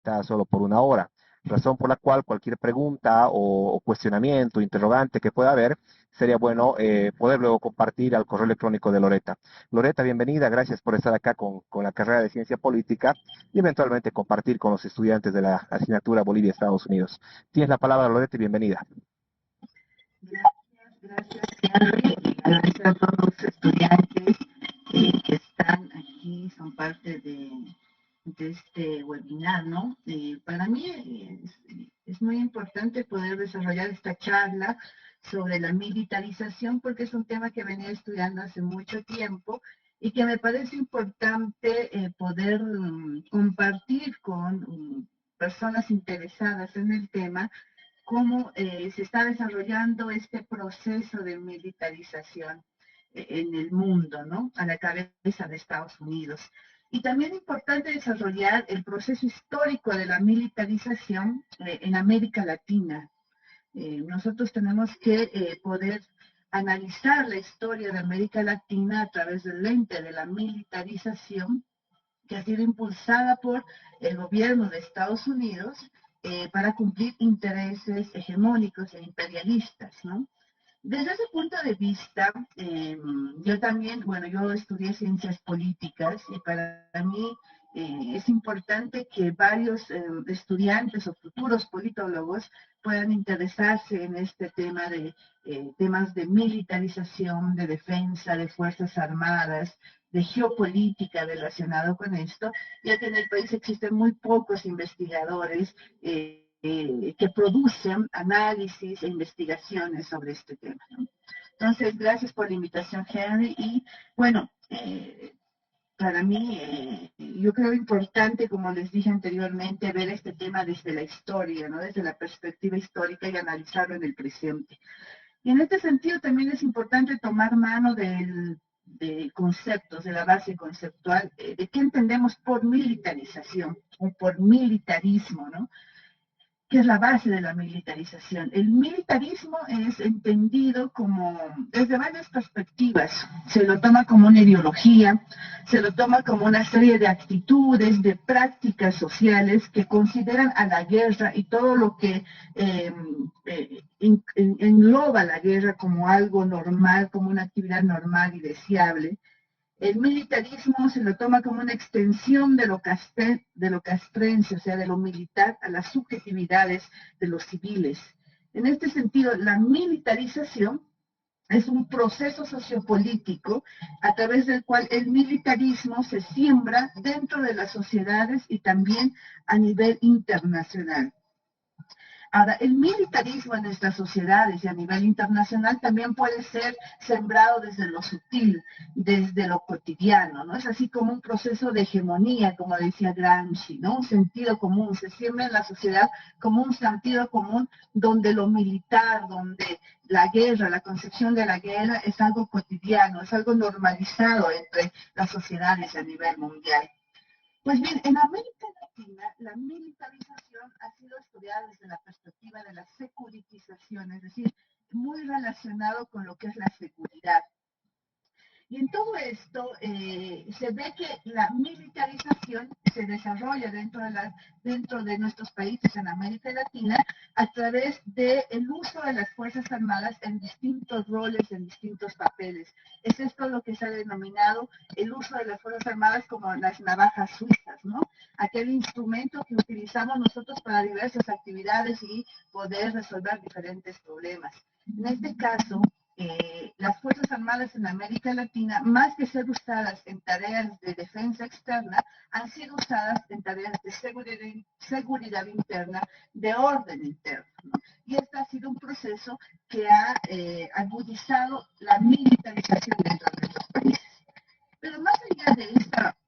limitada solo por una hora, razón por la cual cualquier pregunta o cuestionamiento, interrogante que pueda haber, sería bueno poder luego compartir al correo electrónico de Loreta. Loreta, bienvenida, gracias por estar acá con la carrera de Ciencia Política y eventualmente compartir con los estudiantes de la asignatura Bolivia-Estados Unidos. Tienes la palabra, Loreta, y bienvenida. Gracias, Henry, y gracias a todos los estudiantes que están aquí, son parte de este webinar, ¿no? Para mí es muy importante poder desarrollar esta charla sobre la militarización porque es un tema que venía estudiando hace mucho tiempo y que me parece importante poder compartir con personas interesadas en el tema cómo se está desarrollando este proceso de militarización en el mundo, ¿no? A la cabeza de Estados Unidos. Y también es importante desarrollar el proceso histórico de la militarización en América Latina. Nosotros tenemos que poder analizar la historia de América Latina a través del lente de la militarización que ha sido impulsada por el gobierno de Estados Unidos para cumplir intereses hegemónicos e imperialistas, ¿no? Desde ese punto de vista, yo también, bueno, yo estudié ciencias políticas y para mí es importante que varios estudiantes o futuros politólogos puedan interesarse en este tema de temas de militarización, de defensa, de fuerzas armadas, de geopolítica relacionado con esto, ya que en el país existen muy pocos investigadores que producen análisis e investigaciones sobre este tema, ¿no? Entonces, gracias por la invitación, Henry. Y bueno, para mí, yo creo importante, como les dije anteriormente, ver este tema desde la historia, ¿no? Desde la perspectiva histórica y analizarlo en el presente. Y en este sentido también es importante tomar mano de conceptos, de la base conceptual, de qué entendemos por militarización o por militarismo, ¿no? Que es la base de la militarización. El militarismo es entendido como desde varias perspectivas. Se lo toma como una ideología, se lo toma como una serie de actitudes, de prácticas sociales que consideran a la guerra y todo lo que engloba la guerra como algo normal, como una actividad normal y deseable. El militarismo se lo toma como una extensión de lo castrense, o sea, de lo militar, a las subjetividades de los civiles. En este sentido, la militarización es un proceso sociopolítico a través del cual el militarismo se siembra dentro de las sociedades y también a nivel internacional. Ahora, el militarismo en nuestras sociedades y a nivel internacional también puede ser sembrado desde lo sutil, desde lo cotidiano, ¿no? Es así como un proceso de hegemonía, como decía Gramsci, ¿no? Un sentido común, se siembra en la sociedad como un sentido común donde lo militar, donde la guerra, la concepción de la guerra es algo cotidiano, es algo normalizado entre las sociedades a nivel mundial. Pues bien, en América Latina la militarización ha sido estudiada desde la perspectiva de la securitización, es decir, muy relacionado con lo que es la seguridad. Y en todo esto se ve que la militarización se desarrolla dentro de nuestros países en América Latina a través del uso de las Fuerzas Armadas en distintos roles, en distintos papeles. Es esto lo que se ha denominado el uso de las Fuerzas Armadas como las navajas suizas, ¿no? Aquel instrumento que utilizamos nosotros para diversas actividades y poder resolver diferentes problemas. En este caso, las Fuerzas Armadas en América Latina, más que ser usadas en tareas de defensa externa, han sido usadas en tareas de seguridad interna, de orden interno, ¿no? Y este ha sido un proceso que ha agudizado la militarización dentro de nuestros países. Pero más allá de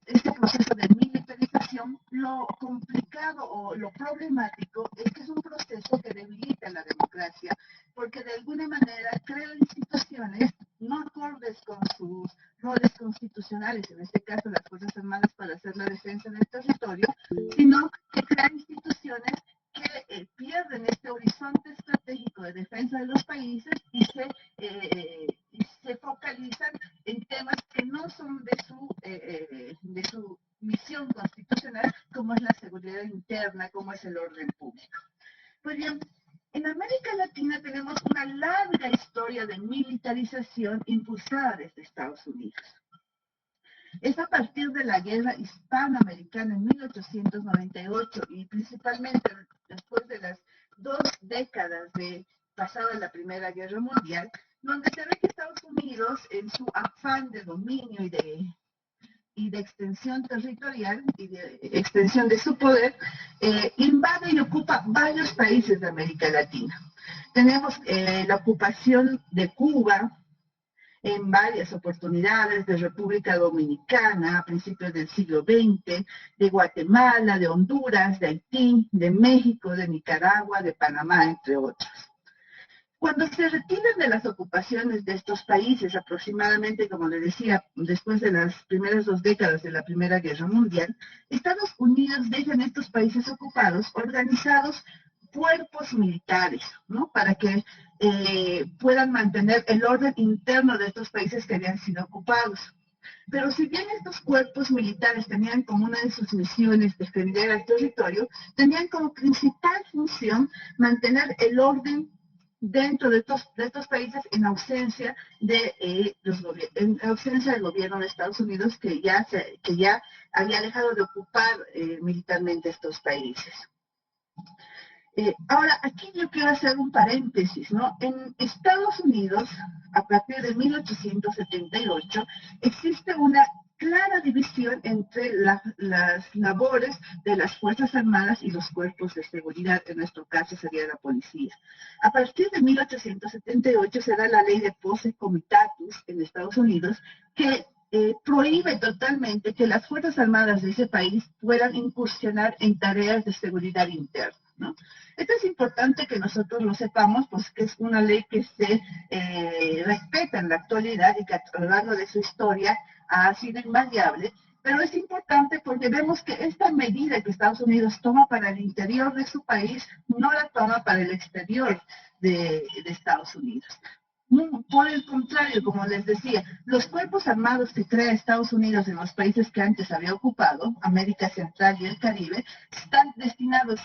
este proceso de militarización, lo complicado o lo problemático es que es un proceso que debilita la democracia, porque de alguna manera crea instituciones no acordes con sus roles constitucionales, en este caso las Fuerzas Armadas para hacer la defensa del territorio, sino que crea instituciones que pierden este horizonte estratégico de defensa de los países y se focalizan en temas que no son de su misión constitucional, como es la seguridad interna interna como es el orden público. Pues bien, en América Latina tenemos una larga historia de militarización impulsada desde Estados Unidos. Es a partir de la guerra hispanoamericana en 1898 y principalmente después de las 2 décadas de pasada la Primera Guerra Mundial, donde se ve que Estados Unidos, en su afán de dominio y de extensión territorial y de extensión de su poder, invade y ocupa varios países de América Latina. Tenemos la ocupación de Cuba en varias oportunidades, de República Dominicana a principios del siglo XX, de Guatemala, de Honduras, de Haití, de México, de Nicaragua, de Panamá, entre otros. Cuando se retiran de las ocupaciones de estos países, aproximadamente, como le decía, después de las primeras 2 décadas de la Primera Guerra Mundial, Estados Unidos deja en estos países ocupados organizados cuerpos militares, ¿no? Para que puedan mantener el orden interno de estos países que habían sido ocupados. Pero si bien estos cuerpos militares tenían como una de sus misiones defender el territorio, tenían como principal función mantener el orden dentro de estos países en ausencia en ausencia del gobierno de Estados Unidos que ya había dejado de ocupar militarmente estos países. Ahora, aquí yo quiero hacer un paréntesis, ¿no? En Estados Unidos, a partir de 1878, existe una clara división entre las labores de las Fuerzas Armadas y los cuerpos de seguridad, en nuestro caso sería la policía. A partir de 1878 se da la ley de posse comitatus en Estados Unidos, que prohíbe totalmente que las Fuerzas Armadas de ese país puedan incursionar en tareas de seguridad interna, ¿no? Esto es importante que nosotros lo sepamos, pues que es una ley que se respeta en la actualidad y que a lo largo de su historia ha sido invariable, pero es importante porque vemos que esta medida que Estados Unidos toma para el interior de su país no la toma para el exterior de Estados Unidos. Por el contrario, como les decía, los cuerpos armados que crea Estados Unidos en los países que antes había ocupado, América Central y el Caribe, están destinados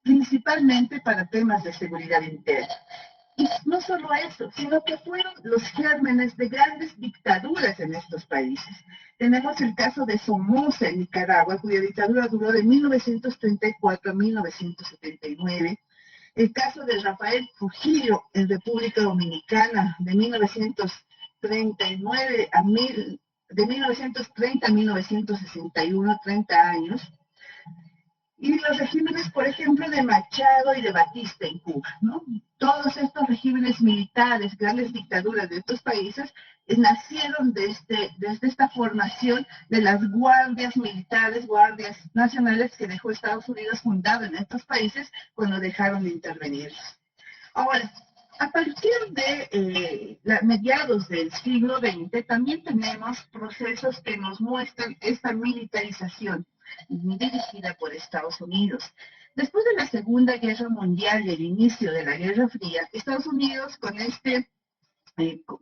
principalmente para temas de seguridad interna. Y no solo eso, sino que fueron los gérmenes de grandes dictaduras en estos países. Tenemos el caso de Somoza en Nicaragua, cuya dictadura duró de 1934 a 1979. El caso de Rafael Trujillo en República Dominicana de 1939 de 1930 a 1961, 30 años. Y los regímenes, por ejemplo, de Machado y de Batista en Cuba, ¿no? Todos estos regímenes militares, grandes dictaduras de estos países, nacieron desde esta formación de las guardias militares, guardias nacionales que dejó Estados Unidos fundado en estos países cuando dejaron de intervenirlos. Ahora, a partir de mediados del siglo XX, también tenemos procesos que nos muestran esta militarización dirigida por Estados Unidos. Después de la Segunda Guerra Mundial y el inicio de la Guerra Fría, Estados Unidos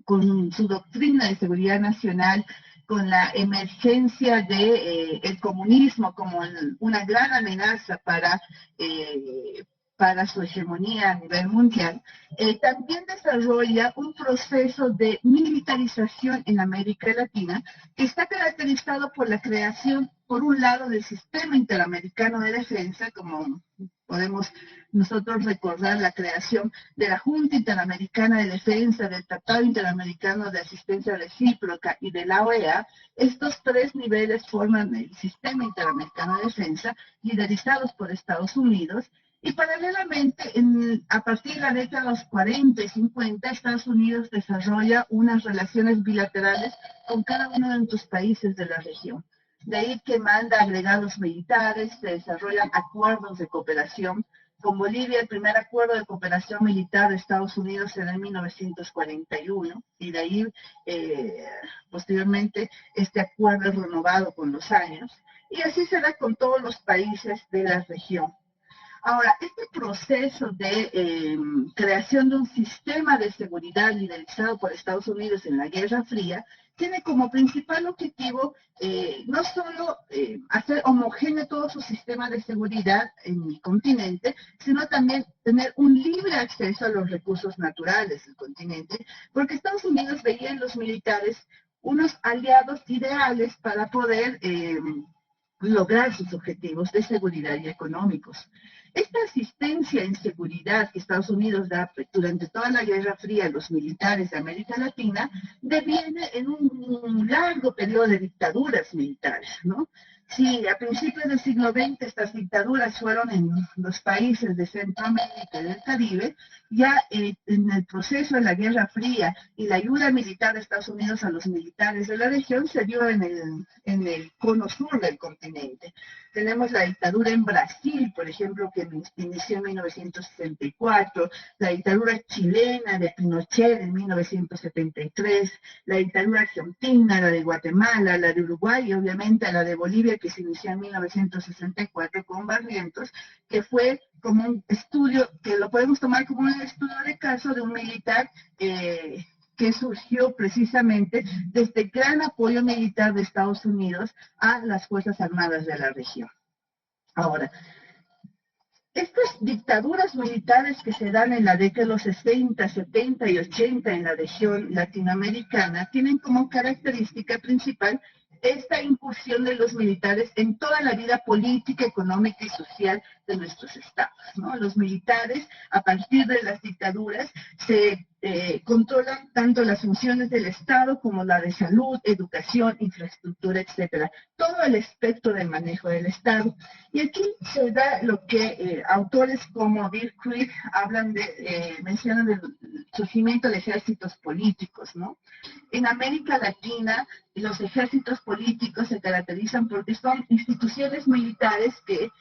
con su doctrina de seguridad nacional, con la emergencia del comunismo como una gran amenaza para su hegemonía a nivel mundial, también desarrolla un proceso de militarización en América Latina que está caracterizado por la creación, por un lado, del Sistema Interamericano de Defensa, como podemos nosotros recordar la creación de la Junta Interamericana de Defensa, del Tratado Interamericano de Asistencia Recíproca y de la OEA. Estos 3 niveles forman el Sistema Interamericano de Defensa, liderizados por Estados Unidos. Y paralelamente, a partir de la década de los 40 y 50, Estados Unidos desarrolla unas relaciones bilaterales con cada uno de nuestros países de la región. De ahí que manda agregados militares, se desarrollan acuerdos de cooperación. Con Bolivia, el primer acuerdo de cooperación militar de Estados Unidos se da en 1941, y de ahí, posteriormente, este acuerdo es renovado con los años. Y así se da con todos los países de la región. Ahora, este proceso de creación de un sistema de seguridad liderizado por Estados Unidos en la Guerra Fría tiene como principal objetivo no solo hacer homogéneo todo su sistema de seguridad en el continente, sino también tener un libre acceso a los recursos naturales del continente, porque Estados Unidos veía en los militares unos aliados ideales para poder lograr sus objetivos de seguridad y económicos. Esta asistencia en seguridad que Estados Unidos da durante toda la Guerra Fría a los militares de América Latina deviene en un largo periodo de dictaduras militares, ¿no? Sí, a principios del siglo XX estas dictaduras fueron en los países de Centroamérica y del Caribe, ya en el proceso de la Guerra Fría y la ayuda militar de Estados Unidos a los militares de la región se dio en el cono sur del continente. Tenemos la dictadura en Brasil, por ejemplo, que inició en 1964, la dictadura chilena de Pinochet en 1973, la dictadura argentina, la de Guatemala, la de Uruguay y obviamente la de Bolivia, que se inició en 1964 con Barrientos, que fue como un estudio, que lo podemos tomar como un estudio de caso de un militar que surgió precisamente desde el gran apoyo militar de Estados Unidos a las Fuerzas Armadas de la región. Ahora, estas dictaduras militares que se dan en la década de los 60, 70 y 80 en la región latinoamericana tienen como característica principal esta incursión de los militares en toda la vida política, económica y social de nuestros estados, ¿no? Los militares, a partir de las dictaduras, se controlan tanto las funciones del Estado como la de salud, educación, infraestructura, etcétera. Todo el espectro del manejo del Estado. Y aquí se da lo que autores como Bill Creek hablan mencionan del surgimiento de ejércitos políticos, ¿no? En América Latina, los ejércitos políticos se caracterizan porque son instituciones militares que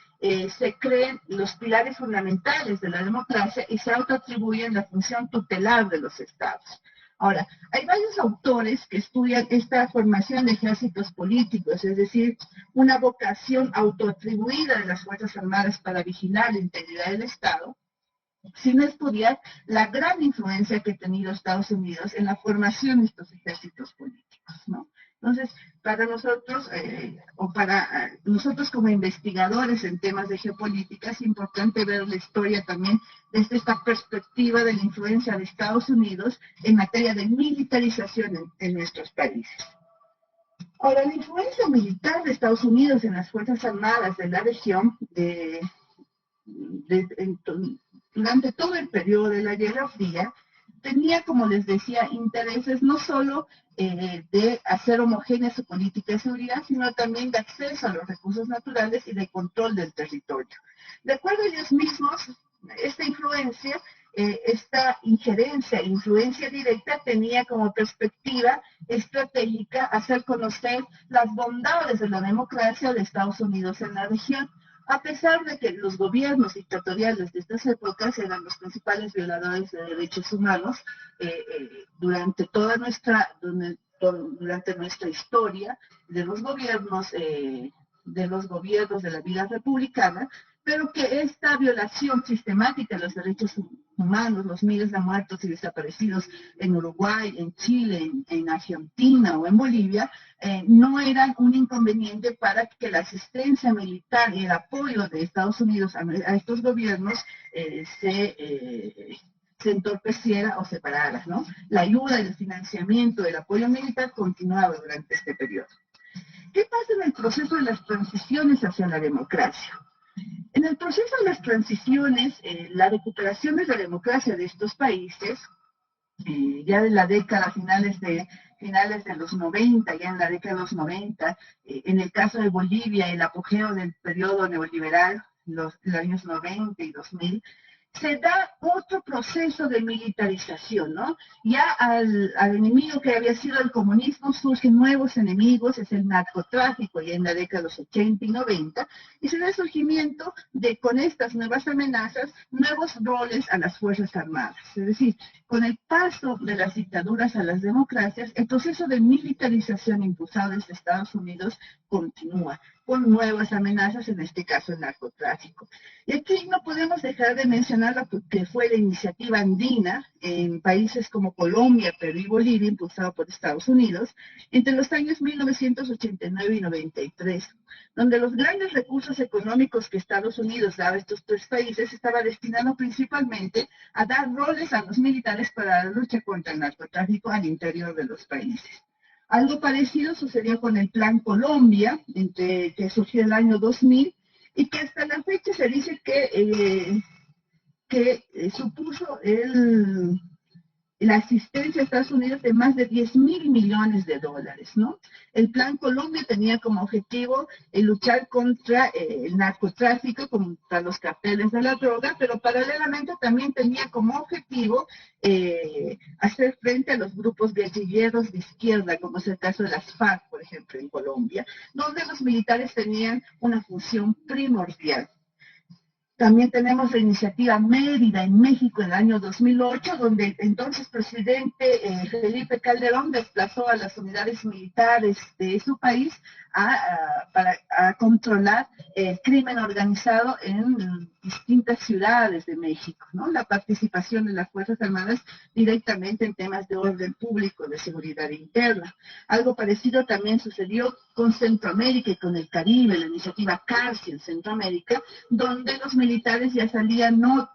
se creen los pilares fundamentales de la democracia y se autoatribuyen la función tutelar de los estados. Ahora, hay varios autores que estudian esta formación de ejércitos políticos, es decir, una vocación autoatribuida de las Fuerzas Armadas para vigilar la integridad del Estado, sin estudiar la gran influencia que ha tenido Estados Unidos en la formación de estos ejércitos políticos, ¿no? Entonces, para nosotros, nosotros como investigadores en temas de geopolítica, es importante ver la historia también desde esta perspectiva de la influencia de Estados Unidos en materia de militarización en nuestros países. Ahora, la influencia militar de Estados Unidos en las Fuerzas Armadas de la región, durante todo el periodo de la Guerra Fría, tenía, como les decía, intereses no solo de hacer homogénea su política de seguridad, sino también de acceso a los recursos naturales y de control del territorio. De acuerdo a ellos mismos, esta influencia, esta injerencia e influencia directa tenía como perspectiva estratégica hacer conocer las bondades de la democracia de Estados Unidos en la región, a pesar de que los gobiernos dictatoriales de estas épocas eran los principales violadores de derechos humanos durante nuestra historia de los gobiernos de la vida republicana, pero que esta violación sistemática de los derechos humanos, los miles de muertos y desaparecidos en Uruguay, en Chile, en Argentina o en Bolivia, no eran un inconveniente para que la asistencia militar y el apoyo de Estados Unidos a estos gobiernos se entorpeciera o se parara, ¿no? La ayuda, el financiamiento, el apoyo militar continuaba durante este periodo. ¿Qué pasa en el proceso de las transiciones hacia la democracia? En el proceso de las transiciones, la recuperación de la democracia de estos países, ya de la década, finales de los 90, ya en la década de los 90, en el caso de Bolivia, el apogeo del periodo neoliberal, los años 90 y 2000, se da otro proceso de militarización, ¿no? Ya al enemigo que había sido el comunismo surgen nuevos enemigos, es el narcotráfico ya en la década de los 80 y 90, y se da el surgimiento de, con estas nuevas amenazas, nuevos roles a las Fuerzas Armadas. Es decir, con el paso de las dictaduras a las democracias, el proceso de militarización impulsado desde Estados Unidos continúa. con nuevas amenazas, en este caso el narcotráfico. Y aquí no podemos dejar de mencionar lo que fue la iniciativa andina en países como Colombia, Perú y Bolivia, impulsado por Estados Unidos, entre los años 1989 y 93, donde los grandes recursos económicos que Estados Unidos daba a estos tres países estaba destinado principalmente a dar roles a los militares para la lucha contra el narcotráfico al interior de los países. Algo parecido sucedió con el Plan Colombia, que surgió en el año 2000, y que hasta la fecha se dice que supuso la asistencia a Estados Unidos de más de 10.000 millones de dólares, ¿no? El Plan Colombia tenía como objetivo luchar contra el narcotráfico, contra los carteles de la droga, pero paralelamente también tenía como objetivo hacer frente a los grupos guerrilleros de izquierda, como es el caso de las FARC, por ejemplo, en Colombia, donde los militares tenían una función primordial. También tenemos la iniciativa Mérida en México en el año 2008, donde el entonces presidente Felipe Calderón desplazó a las unidades militares de su país para controlar el crimen organizado en distintas ciudades de México, ¿no? La participación de las Fuerzas Armadas directamente en temas de orden público, de seguridad interna. Algo parecido también sucedió con Centroamérica y con el Caribe, la iniciativa CARSI en Centroamérica, donde los militares ya salían no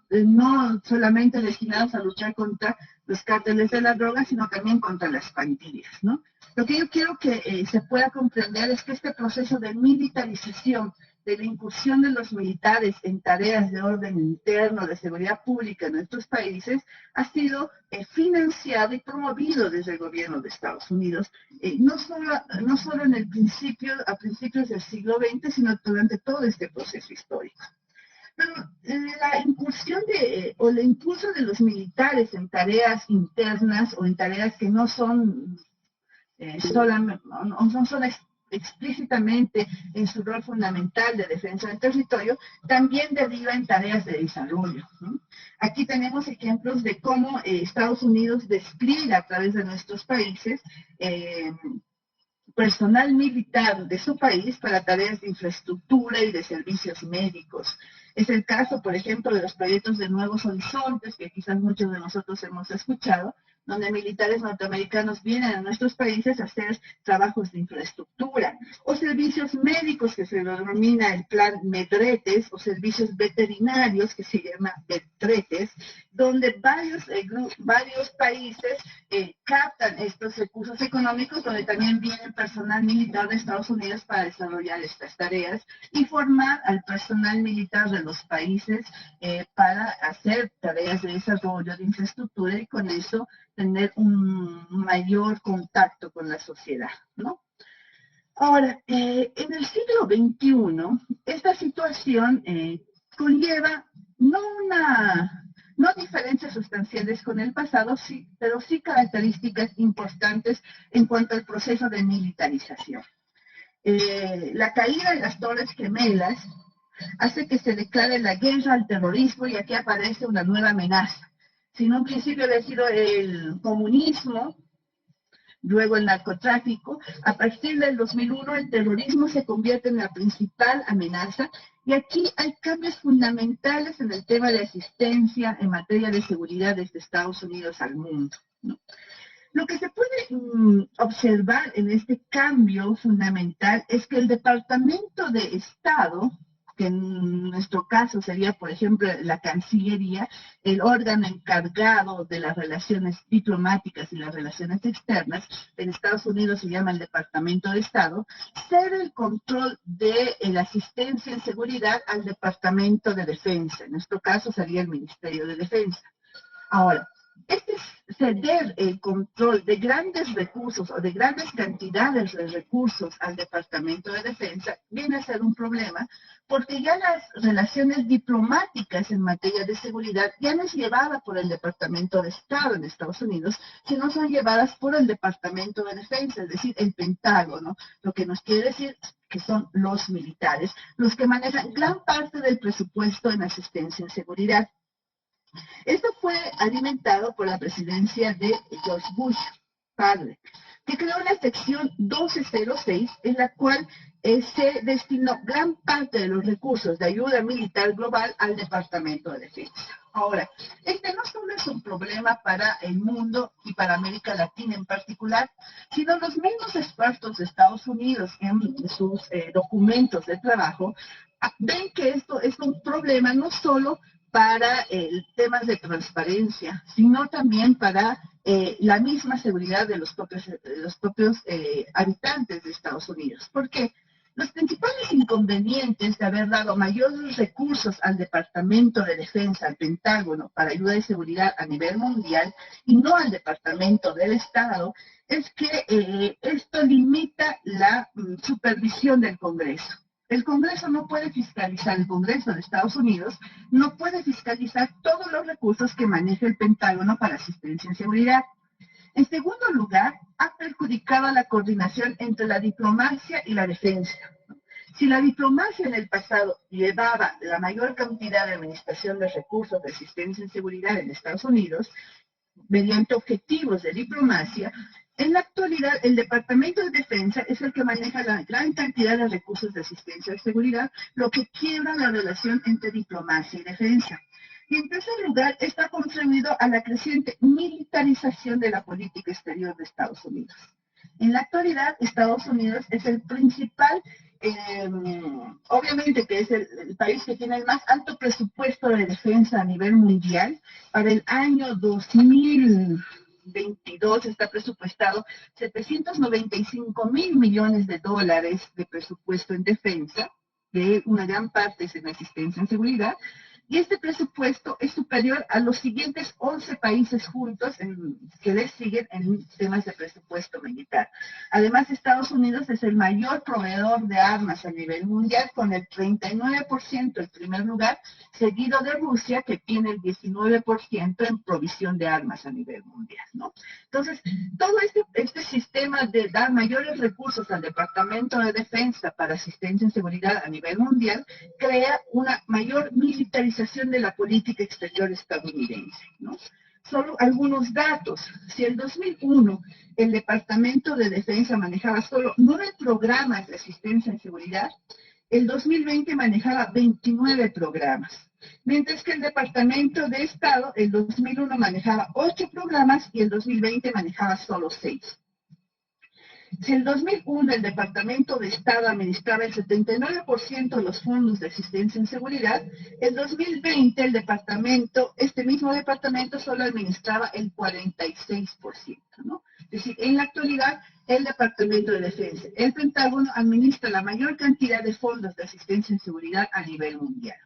solamente destinados a luchar contra los cárteles de la droga, sino también contra las pandillas, ¿no? Lo que yo quiero que se pueda comprender es que este proceso de militarización, de la incursión de los militares en tareas de orden interno, de seguridad pública en nuestros países, ha sido financiado y promovido desde el gobierno de Estados Unidos, no solo en el principio, a principios del siglo XX, sino durante todo este proceso histórico. Pero la incursión o el impulso de los militares en tareas internas o en tareas que no son explícitamente en su rol fundamental de defensa del territorio, también deriva en tareas de desarrollo, ¿no? Aquí tenemos ejemplos de cómo Estados Unidos despliega a través de nuestros países personal militar de su país para tareas de infraestructura y de servicios médicos. Es el caso, por ejemplo, de los proyectos de Nuevos Horizontes, que quizás muchos de nosotros hemos escuchado, donde militares norteamericanos vienen a nuestros países a hacer trabajos de infraestructura, o servicios médicos que se denomina el plan MEDRETES, o servicios veterinarios que se llama VETRETES, donde varios países captan estos recursos económicos, donde también viene personal militar de Estados Unidos para desarrollar estas tareas y formar al personal militar de los países para hacer tareas de desarrollo de infraestructura y con eso tener un mayor contacto con la sociedad, ¿no? Ahora, en el siglo XXI, esta situación conlleva no diferencias sustanciales con el pasado, sí, pero sí características importantes en cuanto al proceso de militarización. La caída de las Torres Gemelas hace que se declare la guerra al terrorismo y aquí aparece una nueva amenaza. Si en un principio había sido el comunismo, luego el narcotráfico, a partir del 2001 el terrorismo se convierte en la principal amenaza y aquí hay cambios fundamentales en el tema de asistencia en materia de seguridad desde Estados Unidos al mundo, ¿no? Lo que se puede observar en este cambio fundamental es que el Departamento de Estado, que en nuestro caso sería, por ejemplo, la Cancillería, el órgano encargado de las relaciones diplomáticas y las relaciones externas, en Estados Unidos se llama el Departamento de Estado, cede el control de la asistencia en seguridad al Departamento de Defensa. En nuestro caso sería el Ministerio de Defensa. Ahora, este ceder el control de grandes recursos o de grandes cantidades de recursos al Departamento de Defensa viene a ser un problema porque ya las relaciones diplomáticas en materia de seguridad ya no es llevada por el Departamento de Estado en Estados Unidos, sino son llevadas por el Departamento de Defensa, es decir, el Pentágono, lo que nos quiere decir que son los militares, los que manejan gran parte del presupuesto en asistencia en seguridad. Esto fue alimentado por la presidencia de George Bush, padre, que creó la sección 1206, en la cual se destinó gran parte de los recursos de ayuda militar global al Departamento de Defensa. Ahora, este no solo es un problema para el mundo y para América Latina en particular, sino los mismos expertos de Estados Unidos en sus documentos de trabajo ven que esto es un problema no solo para temas de transparencia, sino también para la misma seguridad de los propios habitantes de Estados Unidos. ¿Por qué? Los principales inconvenientes de haber dado mayores recursos al Departamento de Defensa, al Pentágono, para ayuda y seguridad a nivel mundial, y no al Departamento del Estado, es que esto limita la supervisión del Congreso. El Congreso no puede fiscalizar, el Congreso de Estados Unidos no puede fiscalizar todos los recursos que maneja el Pentágono para asistencia en seguridad. En segundo lugar, ha perjudicado a la coordinación entre la diplomacia y la defensa. Si la diplomacia en el pasado llevaba la mayor cantidad de administración de recursos de asistencia en seguridad en Estados Unidos, mediante objetivos de diplomacia, en la actualidad el Departamento de Defensa es el que maneja la gran cantidad de recursos de asistencia de seguridad, lo que quiebra la relación entre diplomacia y defensa. Y en tercer lugar, está contribuido a la creciente militarización de la política exterior de Estados Unidos. En la actualidad, Estados Unidos es el principal, obviamente que es el país que tiene el más alto presupuesto de defensa a nivel mundial. Para el año 2022 está presupuestado 795.000 millones de dólares de presupuesto en defensa, que una gran parte es en asistencia en seguridad. Y este presupuesto es superior a los siguientes 11 países juntos que les siguen en temas de presupuesto militar. Además, Estados Unidos es el mayor proveedor de armas a nivel mundial, con el 39% en primer lugar, seguido de Rusia, que tiene el 19% en provisión de armas a nivel mundial, ¿no? Entonces, todo este sistema de dar mayores recursos al Departamento de Defensa para asistencia en seguridad a nivel mundial crea una mayor militarización de la política exterior estadounidense, ¿no? Solo algunos datos. Si en 2001 el Departamento de Defensa manejaba solo 9 programas de asistencia en seguridad, el 2020 manejaba 29 programas. Mientras que el Departamento de Estado, el 2001 manejaba 8 programas y el 2020 manejaba solo 6. Si en 2001 el Departamento de Estado administraba el 79% de los fondos de asistencia en seguridad, en 2020 este mismo departamento solo administraba el 46%, ¿no? Es decir, en la actualidad, el Departamento de Defensa, el Pentágono, administra la mayor cantidad de fondos de asistencia en seguridad a nivel mundial.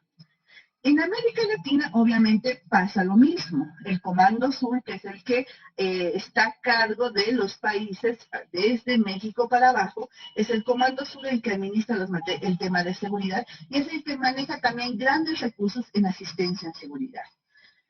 En América Latina, obviamente, pasa lo mismo. El Comando Sur, que es el que está a cargo de los países desde México para abajo, es el Comando Sur el que administra el tema de seguridad y es el que maneja también grandes recursos en asistencia en seguridad.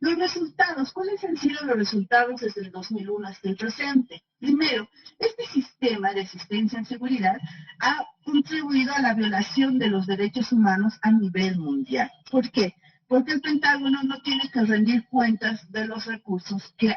Los resultados, ¿cuáles han sido los resultados desde el 2001 hasta el presente? Primero, este sistema de asistencia en seguridad ha contribuido a la violación de los derechos humanos a nivel mundial. ¿Por qué? Porque el Pentágono no tiene que rendir cuentas de los recursos que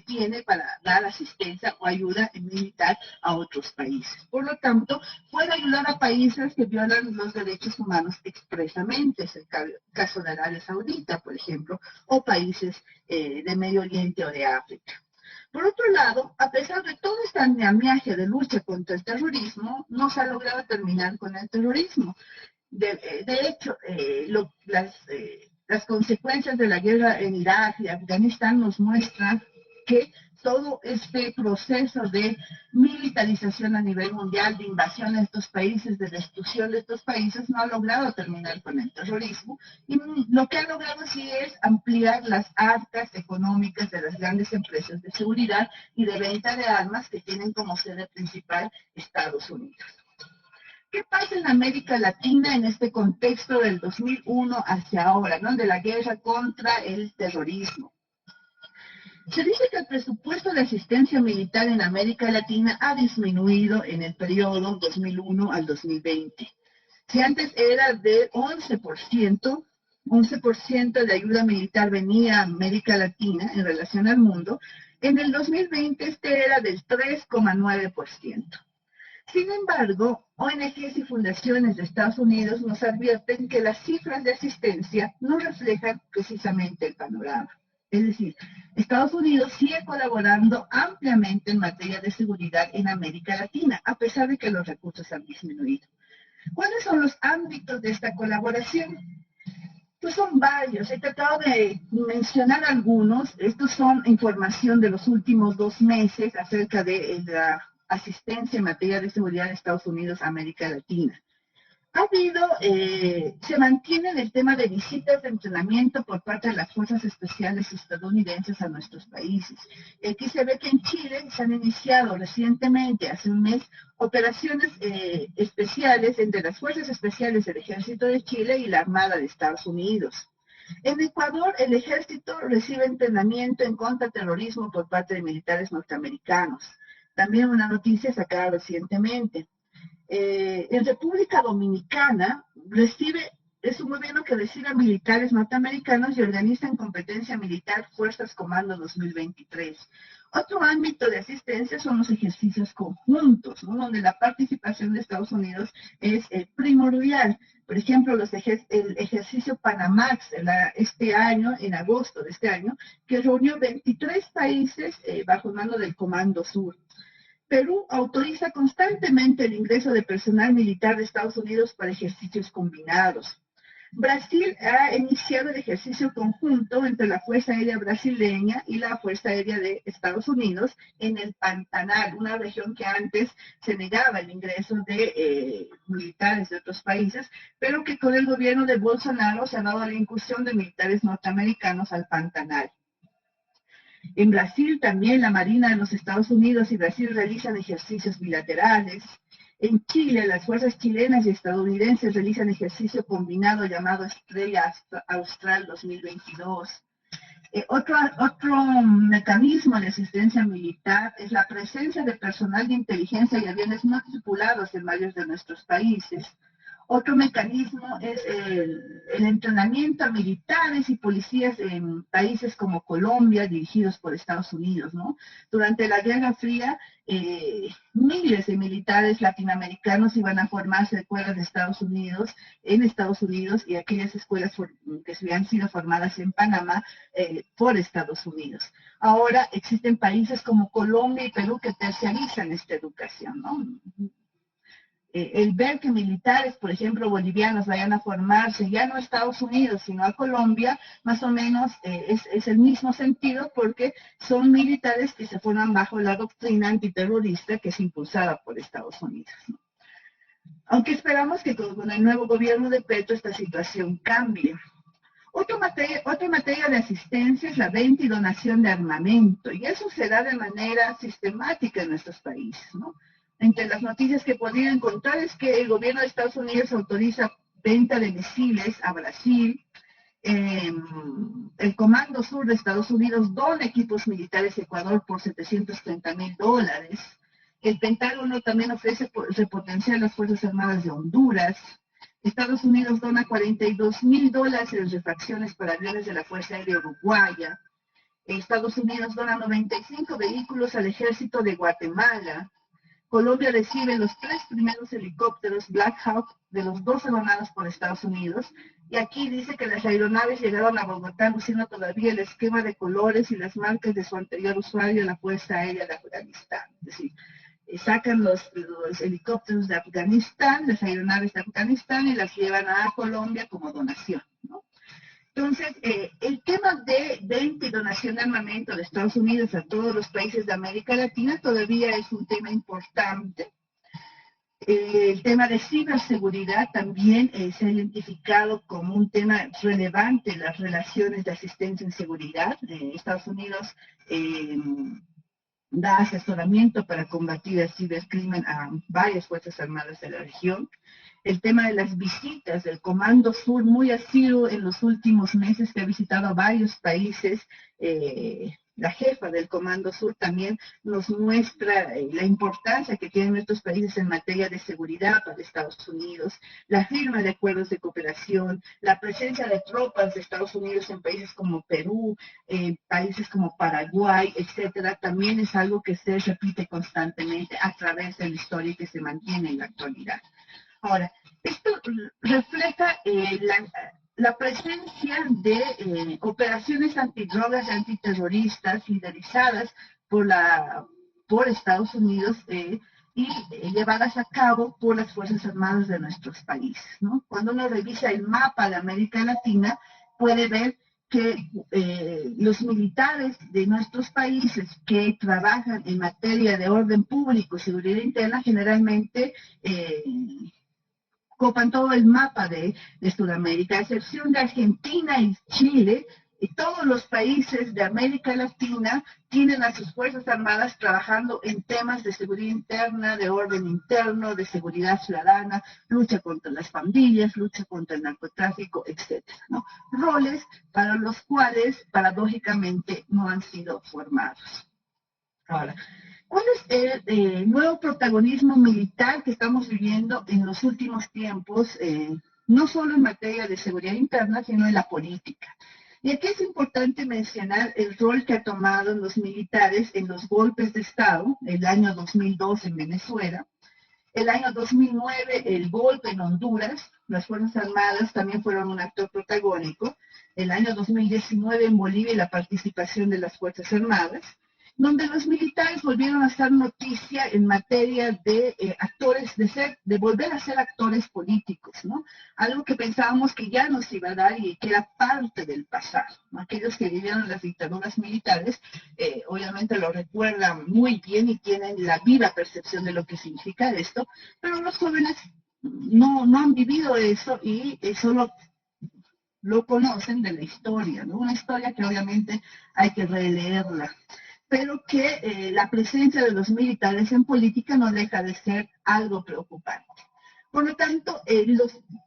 tiene para dar asistencia o ayuda militar a otros países. Por lo tanto, puede ayudar a países que violan los derechos humanos expresamente. Es el caso de Arabia Saudita, por ejemplo, o países de Medio Oriente o de África. Por otro lado, a pesar de todo este andamiaje de lucha contra el terrorismo, no se ha logrado terminar con el terrorismo. De hecho, las consecuencias de la guerra en Irak y Afganistán nos muestran que todo este proceso de militarización a nivel mundial, de invasión a estos países, de destrucción de estos países, no ha logrado terminar con el terrorismo. Y lo que ha logrado sí es ampliar las arcas económicas de las grandes empresas de seguridad y de venta de armas que tienen como sede principal Estados Unidos. ¿Qué pasa en América Latina en este contexto del 2001 hacia ahora, ¿no? De la guerra contra el terrorismo? Se dice que el presupuesto de asistencia militar en América Latina ha disminuido en el periodo 2001 al 2020. Si antes era de 11% de ayuda militar venía a América Latina en relación al mundo, en el 2020 este era del 3,9%. Sin embargo, ONGs y fundaciones de Estados Unidos nos advierten que las cifras de asistencia no reflejan precisamente el panorama. Es decir, Estados Unidos sigue colaborando ampliamente en materia de seguridad en América Latina, a pesar de que los recursos han disminuido. ¿Cuáles son los ámbitos de esta colaboración? Pues son varios, he tratado de mencionar algunos. Estos son información de los últimos 2 meses acerca de la asistencia en materia de seguridad de Estados Unidos a América Latina. Se mantiene el tema de visitas de entrenamiento por parte de las fuerzas especiales estadounidenses a nuestros países. Aquí se ve que en Chile se han iniciado recientemente, hace un mes, operaciones especiales entre las fuerzas especiales del Ejército de Chile y la Armada de Estados Unidos. En Ecuador, el ejército recibe entrenamiento en contraterrorismo por parte de militares norteamericanos. También una noticia sacada recientemente. En República Dominicana es un gobierno que recibe a militares norteamericanos y organiza en competencia militar Fuerzas Comando 2023. Otro ámbito de asistencia son los ejercicios conjuntos, ¿no? Donde la participación de Estados Unidos es primordial. Por ejemplo, el ejercicio Panamax este año, en agosto de este año, que reunió 23 países bajo el mando del Comando Sur. Perú autoriza constantemente el ingreso de personal militar de Estados Unidos para ejercicios combinados. Brasil ha iniciado el ejercicio conjunto entre la Fuerza Aérea Brasileña y la Fuerza Aérea de Estados Unidos en el Pantanal, una región que antes se negaba el ingreso de militares de otros países, pero que con el gobierno de Bolsonaro se ha dado la incursión de militares norteamericanos al Pantanal. En Brasil también la Marina de los Estados Unidos y Brasil realizan ejercicios bilaterales. En Chile, las fuerzas chilenas y estadounidenses realizan ejercicio combinado llamado Estrella Austral 2022. Otro mecanismo de asistencia militar es la presencia de personal de inteligencia y aviones no tripulados en varios de nuestros países. Otro mecanismo es el entrenamiento a militares y policías en países como Colombia, dirigidos por Estados Unidos, ¿no? Durante la Guerra Fría, miles de militares latinoamericanos iban a formarse en escuelas de en Estados Unidos, y aquellas escuelas que habían sido formadas en Panamá por Estados Unidos. Ahora existen países como Colombia y Perú que terciarizan esta educación, ¿no? El ver que militares, por ejemplo, bolivianos vayan a formarse ya no a Estados Unidos, sino a Colombia, más o menos es el mismo sentido, porque son militares que se forman bajo la doctrina antiterrorista que es impulsada por Estados Unidos, ¿no? Aunque esperamos que con el nuevo gobierno de Petro esta situación cambie. Otra materia de asistencia es la venta y donación de armamento, y eso se da de manera sistemática en nuestros países, ¿no? Entre las noticias que podría encontrar es que el gobierno de Estados Unidos autoriza venta de misiles a Brasil. El Comando Sur de Estados Unidos dona equipos militares a Ecuador por $730,000. El Pentágono también ofrece repotenciar las Fuerzas Armadas de Honduras. Estados Unidos dona $42,000 en refacciones para aviones de la Fuerza Aérea Uruguaya. Estados Unidos dona 95 vehículos al ejército de Guatemala. Colombia recibe los 3 primeros helicópteros Black Hawk de los 12 donados por Estados Unidos. Y aquí dice que las aeronaves llegaron a Bogotá luciendo todavía el esquema de colores y las marcas de su anterior usuario, la Fuerza Aérea de Afganistán. Es decir, sacan los helicópteros de Afganistán, las aeronaves de Afganistán, y las llevan a Colombia como donación, ¿no? Entonces, el tema de venta y donación de armamento de Estados Unidos a todos los países de América Latina todavía es un tema importante. El tema de ciberseguridad también se ha identificado como un tema relevante en las relaciones de asistencia en seguridad. Estados Unidos da asesoramiento para combatir el cibercrimen a varias Fuerzas Armadas de la región. El tema de las visitas del Comando Sur, muy asiduo en los últimos meses, que ha visitado a varios países la jefa del Comando Sur, también nos muestra la importancia que tienen nuestros países en materia de seguridad para Estados Unidos, la firma de acuerdos de cooperación, la presencia de tropas de Estados Unidos en países como Perú, países como Paraguay, etcétera, también es algo que se repite constantemente a través de la historia y que se mantiene en la actualidad. Ahora, esto refleja la presencia de operaciones antidrogas y antiterroristas liderizadas por Estados Unidos y llevadas a cabo por las Fuerzas Armadas de nuestros países, ¿no? Cuando uno revisa el mapa de América Latina, puede ver que los militares de nuestros países que trabajan en materia de orden público y seguridad interna generalmente copan todo el mapa de Sudamérica, a excepción de Argentina y Chile. Y todos los países de América Latina tienen a sus Fuerzas Armadas trabajando en temas de seguridad interna, de orden interno, de seguridad ciudadana, lucha contra las pandillas, lucha contra el narcotráfico, etcétera, ¿no? Roles para los cuales, paradójicamente, no han sido formados. Ahora, ¿cuál es el nuevo protagonismo militar que estamos viviendo en los últimos tiempos, no solo en materia de seguridad interna, sino en la política? Y aquí es importante mencionar el rol que ha tomado los militares en los golpes de Estado, el año 2002 en Venezuela, el año 2009 el golpe en Honduras, las Fuerzas Armadas también fueron un actor protagónico, el año 2019 en Bolivia la participación de las Fuerzas Armadas, donde los militares volvieron a ser noticia en materia de actores, de volver a ser actores políticos, ¿no? Algo que pensábamos que ya nos iba a dar y que era parte del pasado, ¿no? Aquellos que vivieron las dictaduras militares, obviamente lo recuerdan muy bien y tienen la viva percepción de lo que significa esto, pero los jóvenes no han vivido eso y solo lo conocen de la historia, ¿no? Una historia que obviamente hay que releerla, pero que la presencia de los militares en política no deja de ser algo preocupante. Por lo tanto,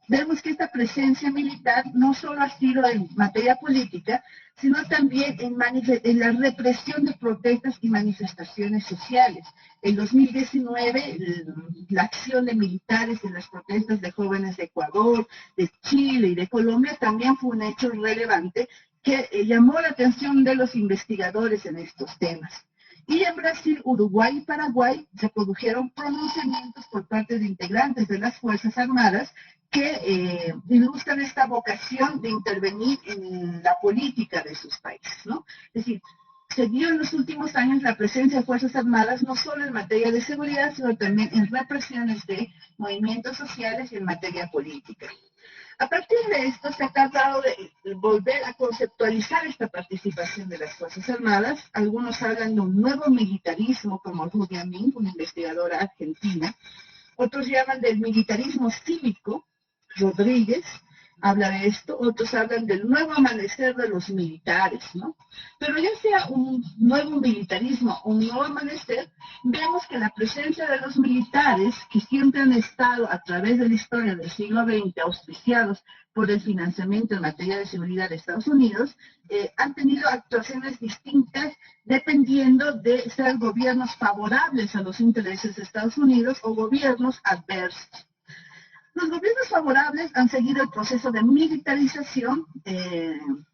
vemos que esta presencia militar no solo ha sido en materia política, sino también en la represión de protestas y manifestaciones sociales. En 2019, la acción de militares en las protestas de jóvenes de Ecuador, de Chile y de Colombia también fue un hecho relevante que llamó la atención de los investigadores en estos temas. Y en Brasil, Uruguay y Paraguay se produjeron pronunciamientos por parte de integrantes de las Fuerzas Armadas que ilustran esta vocación de intervenir en la política de sus países, ¿no? Es decir, se dio en los últimos años la presencia de Fuerzas Armadas no solo en materia de seguridad, sino también en represiones de movimientos sociales y en materia política. A partir de esto se ha tratado de volver a conceptualizar esta participación de las Fuerzas Armadas. Algunos hablan de un nuevo militarismo, como Rudia Mink, una investigadora argentina. Otros llaman del militarismo cívico, Rodríguez habla de esto, otros hablan del nuevo amanecer de los militares, ¿no? Pero ya sea un nuevo militarismo o un nuevo amanecer, vemos que la presencia de los militares, que siempre han estado a través de la historia del siglo XX auspiciados por el financiamiento en materia de seguridad de Estados Unidos, han tenido actuaciones distintas dependiendo de ser gobiernos favorables a los intereses de Estados Unidos o gobiernos adversos. Los gobiernos favorables han seguido el proceso de militarización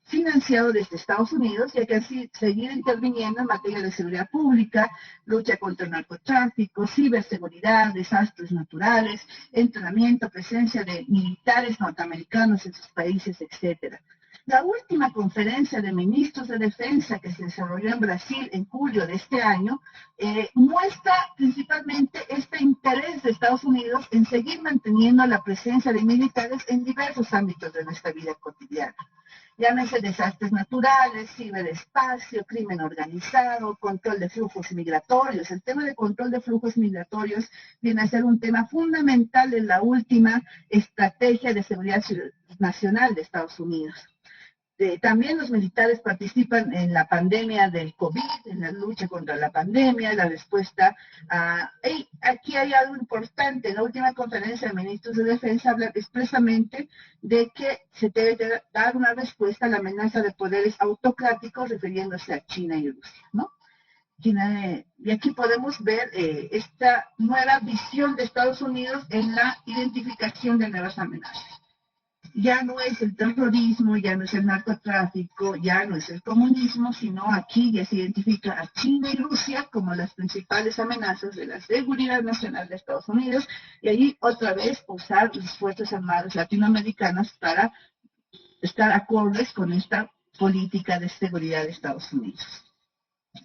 financiado desde Estados Unidos y hay que seguir interviniendo en materia de seguridad pública, lucha contra el narcotráfico, ciberseguridad, desastres naturales, entrenamiento, presencia de militares norteamericanos en sus países, etcétera. La última conferencia de ministros de defensa que se desarrolló en Brasil en julio de este año muestra principalmente este interés de Estados Unidos en seguir manteniendo la presencia de militares en diversos ámbitos de nuestra vida cotidiana. Llámense desastres naturales, ciberespacio, crimen organizado, control de flujos migratorios. El tema de control de flujos migratorios viene a ser un tema fundamental en la última estrategia de seguridad nacional de Estados Unidos. También los militares participan en la pandemia del COVID, en la lucha contra la pandemia, la respuesta a... aquí hay algo importante. En la última conferencia de ministros de Defensa habla expresamente de que se debe dar una respuesta a la amenaza de poderes autocráticos refiriéndose a China y Rusia, ¿no? Y aquí podemos ver esta nueva visión de Estados Unidos en la identificación de nuevas amenazas. Ya no es el terrorismo, ya no es el narcotráfico, ya no es el comunismo, sino aquí ya se identifica a China y Rusia como las principales amenazas de la seguridad nacional de Estados Unidos, y allí otra vez usar las Fuerzas Armadas latinoamericanas para estar acordes con esta política de seguridad de Estados Unidos.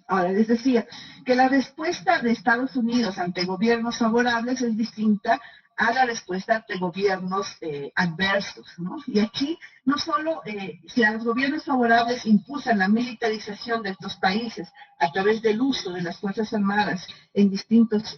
Ahora, les decía que la respuesta de Estados Unidos ante gobiernos favorables es distinta a la respuesta de gobiernos adversos, ¿no? Y aquí no solo si a los gobiernos favorables impulsan la militarización de estos países a través del uso de las Fuerzas Armadas en distintas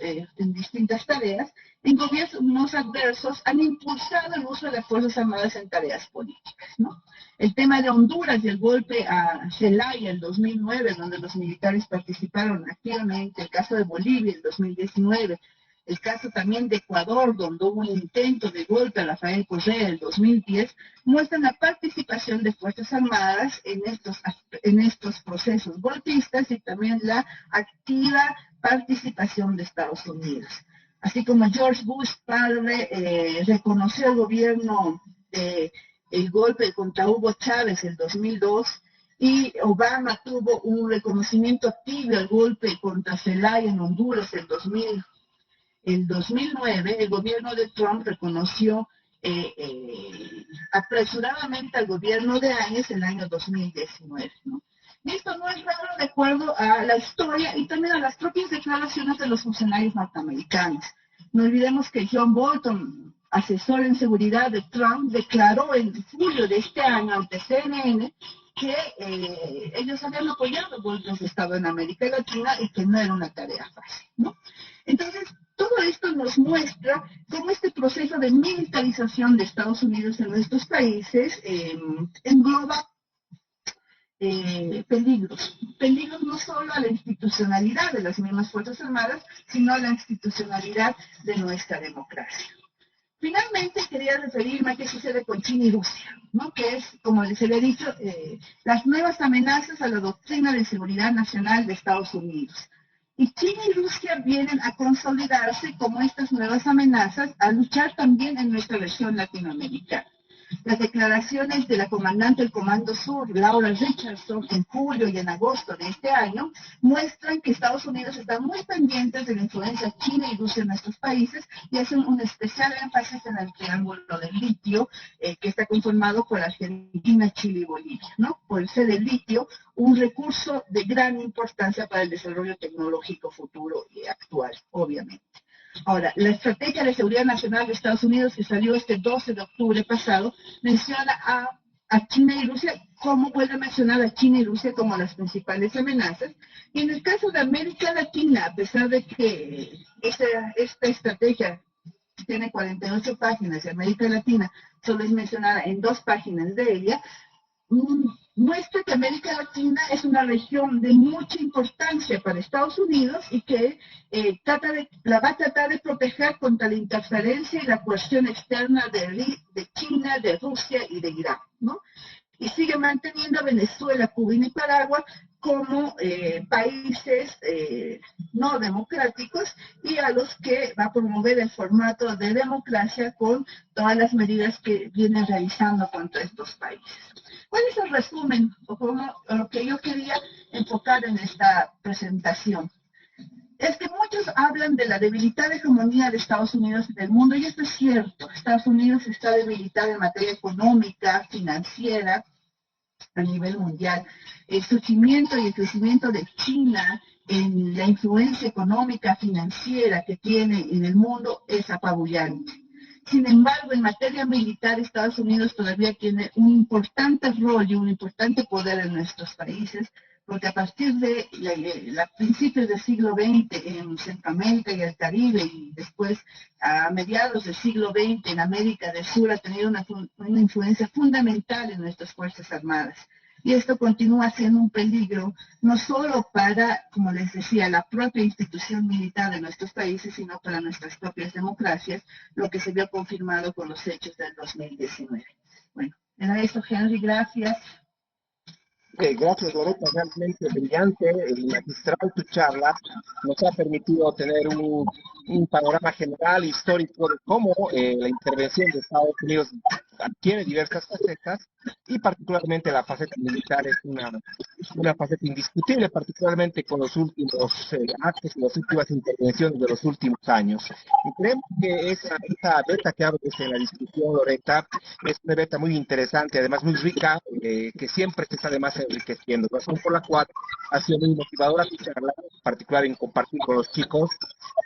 tareas, en gobiernos adversos han impulsado el uso de las Fuerzas Armadas en tareas políticas, ¿no? El tema de Honduras y el golpe a Zelaya en 2009, donde los militares participaron activamente, el caso de Bolivia en 2019, el caso también de Ecuador, donde hubo un intento de golpe a Rafael Correa en 2010, muestran la participación de Fuerzas Armadas en estos procesos golpistas y también la activa participación de Estados Unidos. Así como George Bush padre reconoció el gobierno el golpe contra Hugo Chávez en 2002, y Obama tuvo un reconocimiento activo al golpe contra Zelaya en Honduras en 2009, el gobierno de Trump reconoció apresuradamente al gobierno de Áñez en el año 2019, ¿no? Y esto no es raro de acuerdo a la historia y también a las propias declaraciones de los funcionarios norteamericanos. No olvidemos que John Bolton, asesor en seguridad de Trump, declaró en julio de este año ante CNN que ellos habían apoyado golpes de Estado en América Latina y que no era una tarea fácil, ¿no? Entonces, todo esto nos muestra cómo este proceso de militarización de Estados Unidos en nuestros países engloba peligros no solo a la institucionalidad de las mismas Fuerzas Armadas, sino a la institucionalidad de nuestra democracia. Finalmente, quería referirme a qué sucede con China y Rusia, ¿no? Que es, como les había dicho, las nuevas amenazas a la doctrina de seguridad nacional de Estados Unidos. Y China y Rusia vienen a consolidarse como estas nuevas amenazas, a luchar también en nuestra región latinoamericana. Las declaraciones de la comandante del Comando Sur, Laura Richardson, en julio y en agosto de este año, muestran que Estados Unidos está muy pendiente de la influencia china y Rusia en nuestros países y hacen un especial énfasis en el triángulo del litio, que está conformado por Argentina, Chile y Bolivia, ¿no? Por ser el litio un recurso de gran importancia para el desarrollo tecnológico futuro y actual, obviamente. Ahora, la Estrategia de Seguridad Nacional de Estados Unidos, que salió este 12 de octubre pasado, menciona a China y Rusia, como vuelve a mencionar a China y Rusia como las principales amenazas. Y en el caso de América Latina, a pesar de que esta estrategia tiene 48 páginas y América Latina solo es mencionada en 2 páginas de ella, muestra que América Latina es una región de mucha importancia para Estados Unidos y que la va a tratar de proteger contra la interferencia y la coerción externa de China, de Rusia y de Irán, ¿no? Y sigue manteniendo a Venezuela, Cuba y Nicaragua como países no democráticos y a los que va a promover el formato de democracia con todas las medidas que viene realizando contra estos países. ¿Cuál es el resumen o lo que yo quería enfocar en esta presentación? Es que muchos hablan de la debilitada hegemonía de Estados Unidos en el mundo, y esto es cierto. Estados Unidos está debilitado en materia económica, financiera, a nivel mundial. El surgimiento y el crecimiento de China en la influencia económica, financiera que tiene en el mundo es apabullante. Sin embargo, en materia militar, Estados Unidos todavía tiene un importante rol y un importante poder en nuestros países, porque a partir de principios del siglo XX en Centroamérica y el Caribe y después a mediados del siglo XX en América del Sur ha tenido una influencia fundamental en nuestras Fuerzas Armadas. Y esto continúa siendo un peligro no solo para, como les decía, la propia institución militar de nuestros países, sino para nuestras propias democracias, lo que se vio confirmado con los hechos del 2019. Bueno, era eso, Henry, gracias. Gracias, Loreta, realmente brillante y magistral tu charla. Nos ha permitido tener un panorama general histórico de cómo la intervención de Estados Unidos tiene diversas facetas y particularmente la faceta militar es una faceta indiscutible, particularmente con los últimos actos y las últimas intervenciones de los últimos años. Y creemos que esa beta que abres en la discusión, Loreta, es una beta muy interesante, además muy rica, que siempre se está además enriqueciendo, razón por la cual ha sido muy motivadora tu charla, en particular en compartir con los chicos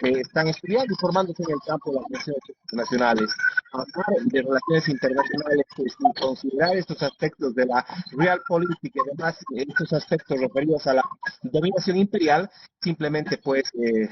que están estudiando y formándose en el campo de las relaciones internacionales, hablar de relaciones internacionales sin considerar estos aspectos de la realpolitik y además estos aspectos referidos a la dominación imperial, simplemente pues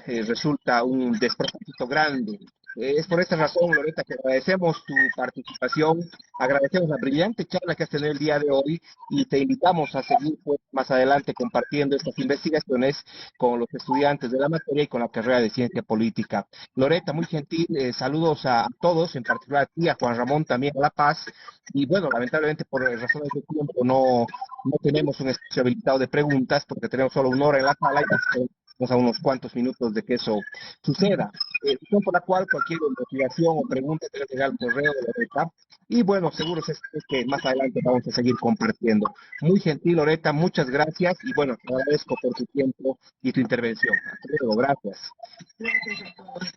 resulta un despropósito grande. Es por esta razón, Loreta, que agradecemos tu participación, agradecemos la brillante charla que has tenido el día de hoy y te invitamos a seguir pues, más adelante compartiendo estas investigaciones con los estudiantes de la materia y con la carrera de ciencia política. Loreta, muy gentil, saludos a todos, en particular a ti, a Juan Ramón también a La Paz, y bueno, lamentablemente por razones de tiempo no tenemos un espacio habilitado de preguntas porque tenemos solo una hora en la sala y estamos a unos cuantos minutos de que eso suceda. Razón por la cual cualquier investigación o pregunta debe llegar al correo de Loreta. Y bueno, seguro es que más adelante vamos a seguir compartiendo. Muy gentil, Loreta, muchas gracias y bueno, te agradezco por tu tiempo y tu intervención. Hasta luego, gracias. Gracias a todos.